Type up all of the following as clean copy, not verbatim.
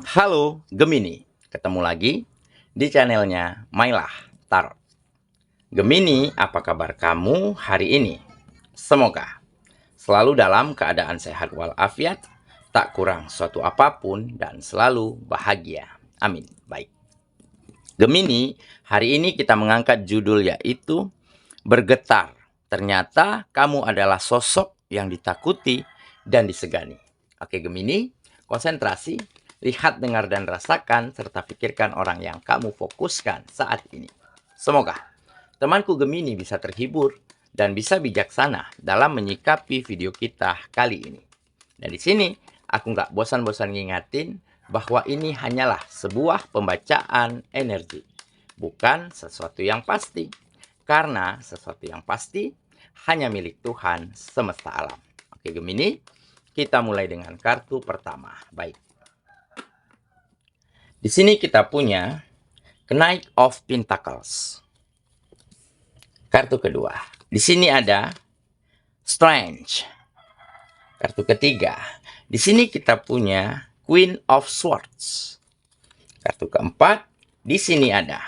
Halo Gemini, ketemu lagi di channelnya Mailah Tarot. Gemini, apa kabar kamu hari ini? Semoga selalu dalam keadaan sehat walafiat, tak kurang suatu apapun, dan selalu bahagia. Amin. Baik. Gemini, hari ini kita mengangkat judul yaitu Bergetar. Ternyata kamu adalah sosok yang ditakuti dan disegani. Oke Gemini, konsentrasi, lihat, dengar, dan rasakan, serta pikirkan orang yang kamu fokuskan saat ini. Semoga temanku Gemini bisa terhibur dan bisa bijaksana dalam menyikapi video kita kali ini. Dan di sini aku nggak bosan-bosan ngingatin bahwa ini hanyalah sebuah pembacaan energi, bukan sesuatu yang pasti. Karena sesuatu yang pasti hanya milik Tuhan semesta alam. Oke Gemini, kita mulai dengan kartu pertama. Baik. Di sini kita punya Knight of Pentacles. Kartu kedua. Di sini ada Strange. Kartu ketiga. Di sini kita punya Queen of Swords. Kartu keempat. Di sini ada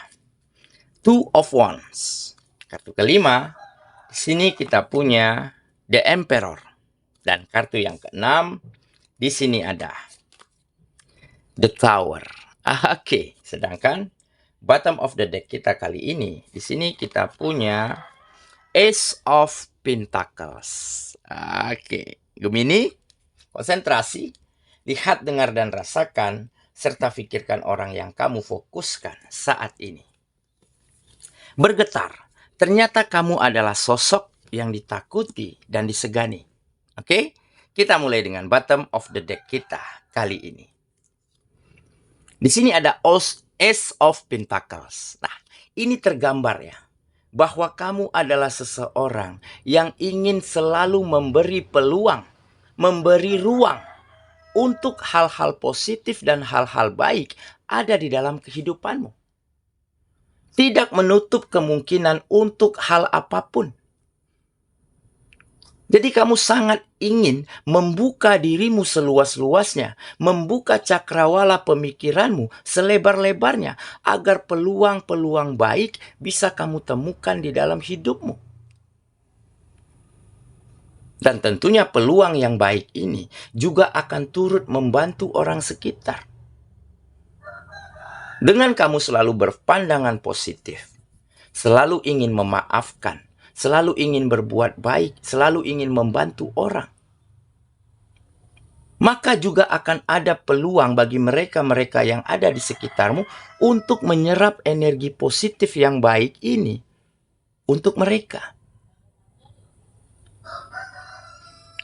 Two of Wands. Kartu kelima. Di sini kita punya The Emperor. Dan kartu yang keenam. Di sini ada The Tower. Oke, sedangkan bottom of the deck kita kali ini, di sini kita punya Ace of Pentacles. Oke, Gemini, konsentrasi, lihat, dengar, dan rasakan, serta pikirkan orang yang kamu fokuskan saat ini. Bergetar, ternyata kamu adalah sosok yang ditakuti dan disegani. Oke, kita mulai dengan bottom of the deck kita kali ini. Di sini ada Ace of Pentacles. Nah, ini tergambar ya, bahwa kamu adalah seseorang yang ingin selalu memberi peluang, memberi ruang untuk hal-hal positif dan hal-hal baik ada di dalam kehidupanmu. Tidak menutup kemungkinan untuk hal apapun. Jadi kamu sangat ingin membuka dirimu seluas-luasnya, membuka cakrawala pemikiranmu selebar-lebarnya, agar peluang-peluang baik bisa kamu temukan di dalam hidupmu. Dan tentunya peluang yang baik ini juga akan turut membantu orang sekitar. Dengan kamu selalu berpandangan positif, selalu ingin memaafkan, selalu ingin berbuat baik, selalu ingin membantu orang, maka juga akan ada peluang bagi mereka-mereka yang ada di sekitarmu untuk menyerap energi positif yang baik ini untuk mereka.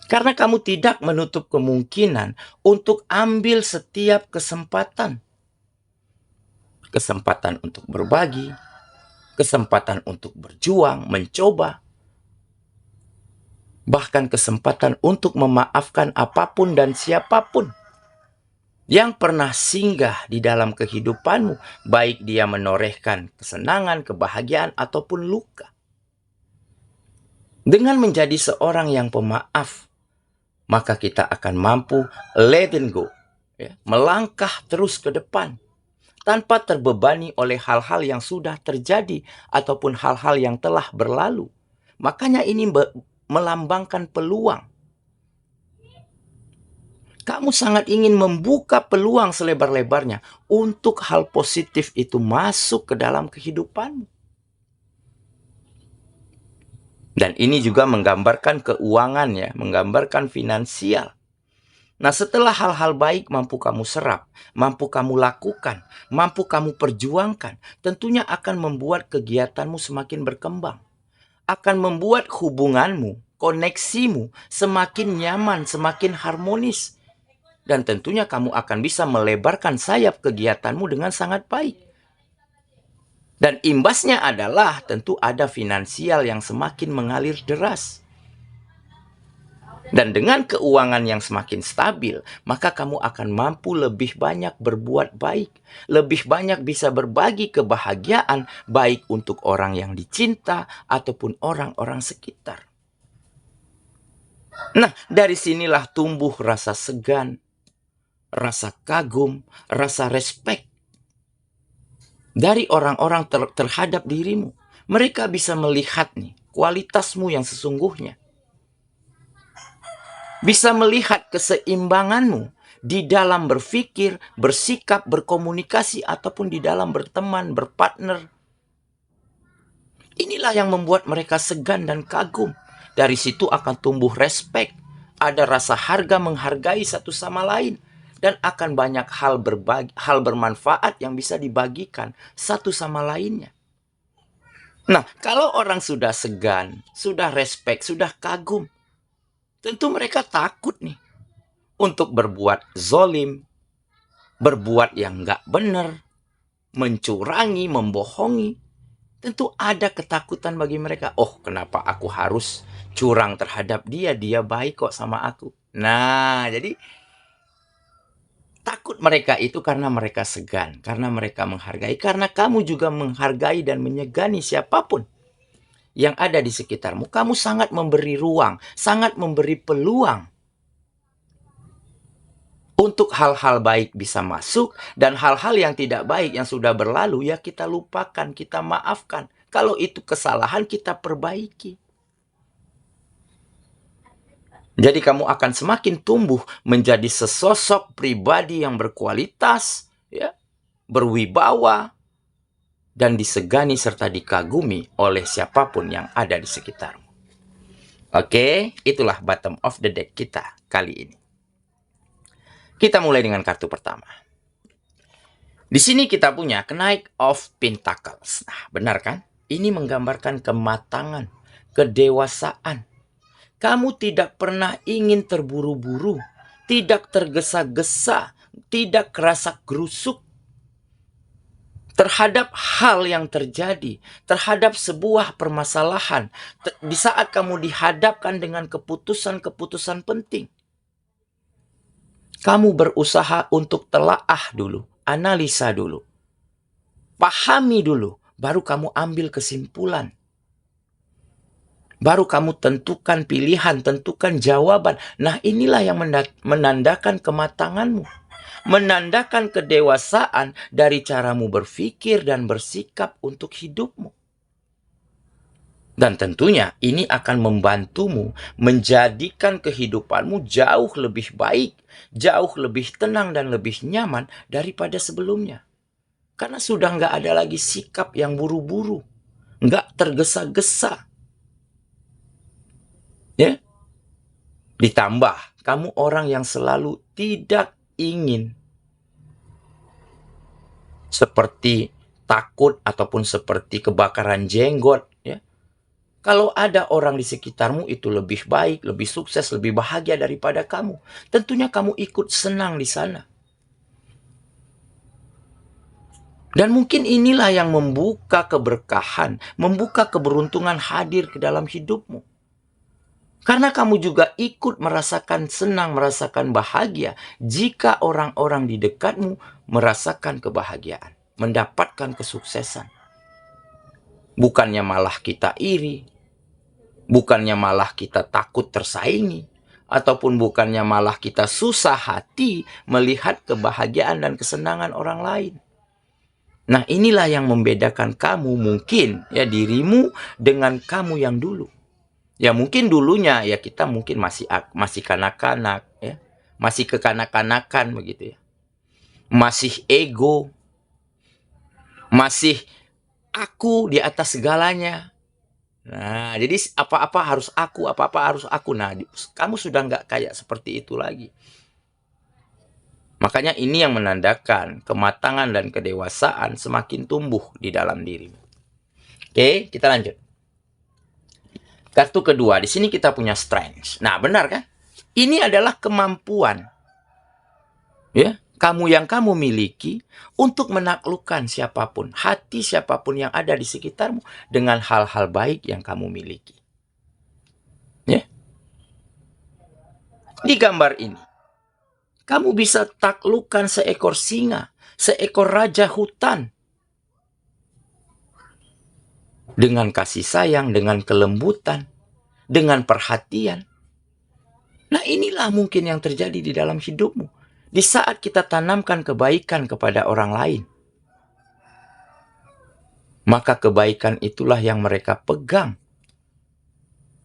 Karena kamu tidak menutup kemungkinan untuk ambil setiap kesempatan. Kesempatan untuk berbagi, kesempatan untuk berjuang, mencoba, bahkan kesempatan untuk memaafkan apapun dan siapapun yang pernah singgah di dalam kehidupanmu, baik dia menorehkan kesenangan, kebahagiaan, ataupun luka. Dengan menjadi seorang yang pemaaf, maka kita akan mampu letting go, ya, melangkah terus ke depan, tanpa terbebani oleh hal-hal yang sudah terjadi ataupun hal-hal yang telah berlalu. Makanya ini melambangkan peluang. Kamu sangat ingin membuka peluang selebar-lebarnya untuk hal positif itu masuk ke dalam kehidupanmu. Dan ini juga menggambarkan keuangan ya, menggambarkan finansial. Nah, setelah hal-hal baik mampu kamu serap, mampu kamu lakukan, mampu kamu perjuangkan, tentunya akan membuat kegiatanmu semakin berkembang. Akan membuat hubunganmu, koneksimu semakin nyaman, semakin harmonis. Dan tentunya kamu akan bisa melebarkan sayap kegiatanmu dengan sangat baik. Dan imbasnya adalah tentu ada finansial yang semakin mengalir deras. Dan dengan keuangan yang semakin stabil, maka kamu akan mampu lebih banyak berbuat baik. Lebih banyak bisa berbagi kebahagiaan, baik untuk orang yang dicinta ataupun orang-orang sekitar. Nah, dari sinilah tumbuh rasa segan, rasa kagum, rasa respect dari orang-orang terhadap dirimu. Mereka bisa melihat nih kualitasmu yang sesungguhnya. Bisa melihat keseimbanganmu di dalam berpikir, bersikap, berkomunikasi, ataupun di dalam berteman, berpartner. Inilah yang membuat mereka segan dan kagum. Dari situ akan tumbuh respect. Ada rasa harga menghargai satu sama lain. Dan akan banyak hal bermanfaat yang bisa dibagikan satu sama lainnya. Nah, kalau orang sudah segan, sudah respect, sudah kagum, tentu mereka takut nih untuk berbuat zolim, berbuat yang nggak benar, mencurangi, membohongi. Tentu ada ketakutan bagi mereka. Oh, kenapa aku harus curang terhadap dia? Dia baik kok sama aku. Nah, jadi takut mereka itu karena mereka segan, karena mereka menghargai, karena kamu juga menghargai dan menyegani siapapun yang ada di sekitarmu. Kamu sangat memberi ruang, sangat memberi peluang untuk hal-hal baik bisa masuk, dan hal-hal yang tidak baik yang sudah berlalu ya kita lupakan, kita maafkan. Kalau itu kesalahan kita perbaiki. Jadi kamu akan semakin tumbuh menjadi sesosok pribadi yang berkualitas, ya, berwibawa, dan disegani serta dikagumi oleh siapapun yang ada di sekitarmu. Oke, itulah bottom of the deck kita kali ini. Kita mulai dengan kartu pertama. Di sini kita punya Knight of Pentacles. Nah, benar kan? Ini menggambarkan kematangan, kedewasaan. Kamu tidak pernah ingin terburu-buru, tidak tergesa-gesa, tidak kerasa gerusuk terhadap hal yang terjadi, terhadap sebuah permasalahan. Di saat kamu dihadapkan dengan keputusan-keputusan penting, kamu berusaha untuk telaah dulu, analisa dulu, pahami dulu, baru kamu ambil kesimpulan. Baru kamu tentukan pilihan, tentukan jawaban. Nah, inilah yang menandakan kematanganmu. Menandakan kedewasaan dari caramu berpikir dan bersikap untuk hidupmu. Dan tentunya ini akan membantumu menjadikan kehidupanmu jauh lebih baik, jauh lebih tenang dan lebih nyaman daripada sebelumnya. Karena sudah nggak ada lagi sikap yang buru-buru, nggak tergesa-gesa. Ya, ditambah kamu orang yang selalu tidak ingin seperti takut ataupun seperti kebakaran jenggot. Ya, kalau ada orang di sekitarmu itu lebih baik, lebih sukses, lebih bahagia daripada kamu, tentunya kamu ikut senang di sana. Dan mungkin inilah yang membuka keberkahan, membuka keberuntungan hadir ke dalam hidupmu. Karena kamu juga ikut merasakan senang, merasakan bahagia jika orang-orang di dekatmu merasakan kebahagiaan, mendapatkan kesuksesan. Bukannya malah kita iri, bukannya malah kita takut tersaingi, ataupun bukannya malah kita susah hati melihat kebahagiaan dan kesenangan orang lain. Nah, inilah yang membedakan kamu mungkin, ya, dirimu dengan kamu yang dulu. Ya mungkin dulunya ya kita mungkin masih kanak-kanak, ya. Masih kekanak-kanakan begitu ya. Masih ego. Masih aku di atas segalanya. Nah, jadi apa-apa harus aku, apa-apa harus aku. Nah, kamu sudah nggak kayak seperti itu lagi. Makanya ini yang menandakan kematangan dan kedewasaan semakin tumbuh di dalam dirimu. Oke, kita lanjut. Kartu kedua, di sini kita punya strength. Nah, benar kan? Ini adalah kemampuan, ya, yang kamu miliki untuk menaklukkan siapapun, hati siapapun yang ada di sekitarmu dengan hal-hal baik yang kamu miliki. Ya. Di gambar ini, kamu bisa taklukkan seekor singa, seekor raja hutan. Dengan kasih sayang, dengan kelembutan, dengan perhatian. Nah, inilah mungkin yang terjadi di dalam hidupmu. Di saat kita tanamkan kebaikan kepada orang lain, maka kebaikan itulah yang mereka pegang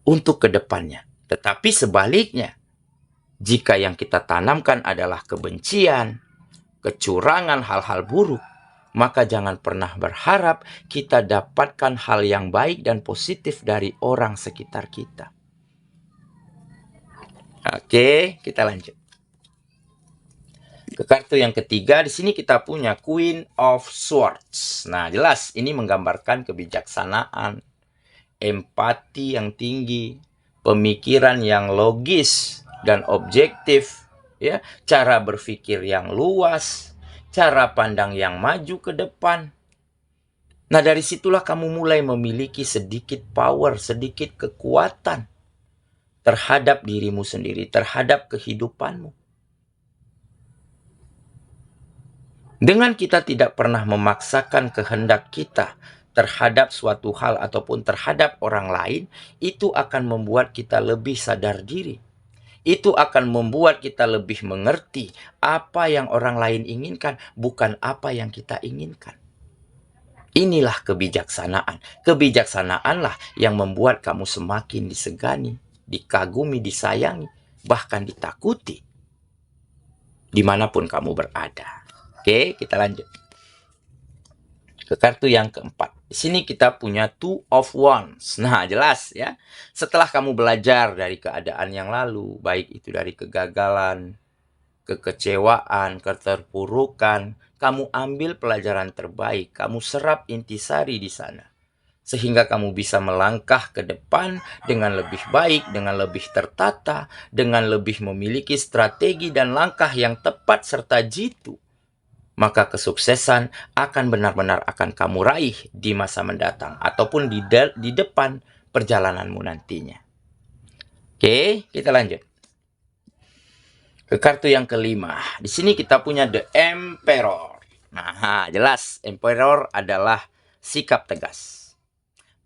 untuk kedepannya. Tetapi sebaliknya, jika yang kita tanamkan adalah kebencian, kecurangan, hal-hal buruk, maka jangan pernah berharap kita dapatkan hal yang baik dan positif dari orang sekitar kita. Oke, kita lanjut. Ke kartu yang ketiga, di sini kita punya Queen of Swords. Nah, jelas ini menggambarkan kebijaksanaan, empati yang tinggi, pemikiran yang logis dan objektif, ya, cara berpikir yang luas, cara pandang yang maju ke depan. Nah, dari situlah kamu mulai memiliki sedikit power, sedikit kekuatan terhadap dirimu sendiri, terhadap kehidupanmu. Dengan kita tidak pernah memaksakan kehendak kita terhadap suatu hal ataupun terhadap orang lain, itu akan membuat kita lebih sadar diri. Itu akan membuat kita lebih mengerti apa yang orang lain inginkan, bukan apa yang kita inginkan. Inilah kebijaksanaan. Kebijaksanaanlah yang membuat kamu semakin disegani, dikagumi, disayangi, bahkan ditakuti dimanapun kamu berada. Oke, kita lanjut ke kartu yang keempat. Di sini kita punya Two of Wands. Nah, jelas ya. Setelah kamu belajar dari keadaan yang lalu, baik itu dari kegagalan, kekecewaan, keterpurukan, kamu ambil pelajaran terbaik, kamu serap intisari di sana. Sehingga kamu bisa melangkah ke depan dengan lebih baik, dengan lebih tertata, dengan lebih memiliki strategi dan langkah yang tepat serta jitu. Maka kesuksesan akan benar-benar akan kamu raih di masa mendatang ataupun di depan perjalananmu nantinya. Oke, kita lanjut ke kartu yang kelima. Di sini kita punya The Emperor. Nah, jelas Emperor adalah sikap tegas,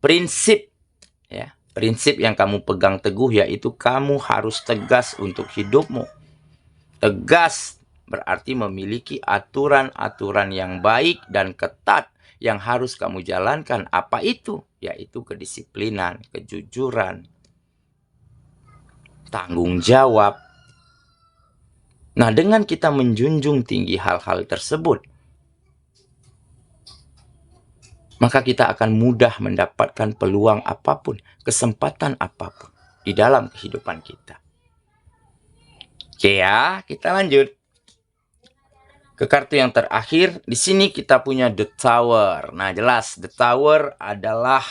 prinsip, ya, prinsip yang kamu pegang teguh, yaitu kamu harus tegas untuk hidupmu. Tegas berarti memiliki aturan-aturan yang baik dan ketat yang harus kamu jalankan. Apa itu? Yaitu kedisiplinan, kejujuran, tanggung jawab. Nah, dengan kita menjunjung tinggi hal-hal tersebut, maka kita akan mudah mendapatkan peluang apapun, kesempatan apapun di dalam kehidupan kita. Oke ya, kita lanjut ke kartu yang terakhir. Di sini kita punya The Tower. Nah, jelas The Tower adalah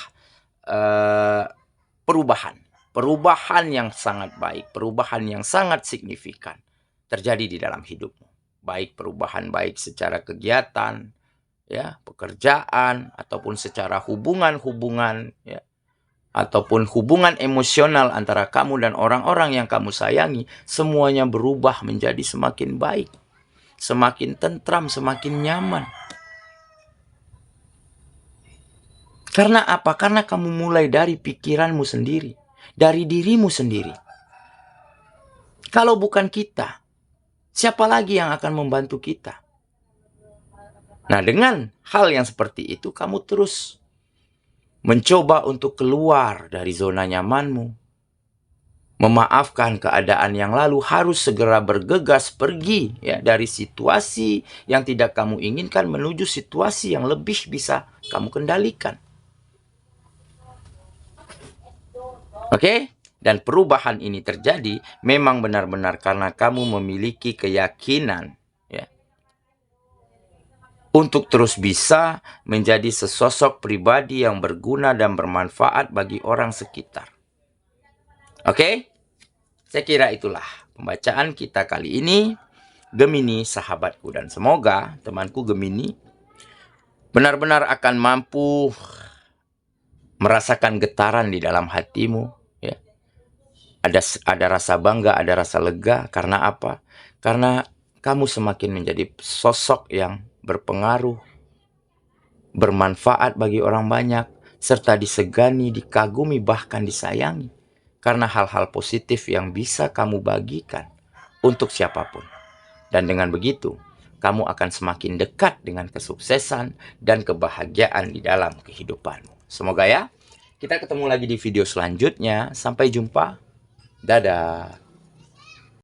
perubahan yang sangat baik, perubahan yang sangat signifikan terjadi di dalam hidupmu. Baik perubahan baik secara kegiatan, ya, pekerjaan, ataupun secara hubungan-hubungan, ya, ataupun hubungan emosional antara kamu dan orang-orang yang kamu sayangi, semuanya berubah menjadi semakin baik, semakin tentram, semakin nyaman. Karena apa? Karena kamu mulai dari pikiranmu sendiri, dari dirimu sendiri. Kalau bukan kita, siapa lagi yang akan membantu kita? Nah, dengan hal yang seperti itu, kamu terus mencoba untuk keluar dari zona nyamanmu, memaafkan keadaan yang lalu, harus segera bergegas pergi, ya, dari situasi yang tidak kamu inginkan menuju situasi yang lebih bisa kamu kendalikan. Oke? Dan perubahan ini terjadi memang benar-benar karena kamu memiliki keyakinan, ya, untuk terus bisa menjadi sesosok pribadi yang berguna dan bermanfaat bagi orang sekitar. Oke? Saya kira itulah pembacaan kita kali ini, Gemini sahabatku. Dan semoga temanku Gemini benar-benar akan mampu merasakan getaran di dalam hatimu, ya. Ada rasa bangga, ada rasa lega. Karena apa? Karena kamu semakin menjadi sosok yang berpengaruh, bermanfaat bagi orang banyak, serta disegani, dikagumi, bahkan disayangi. Karena hal-hal positif yang bisa kamu bagikan untuk siapapun. Dan dengan begitu, kamu akan semakin dekat dengan kesuksesan dan kebahagiaan di dalam kehidupanmu. Semoga ya, kita ketemu lagi di video selanjutnya. Sampai jumpa. Dadah.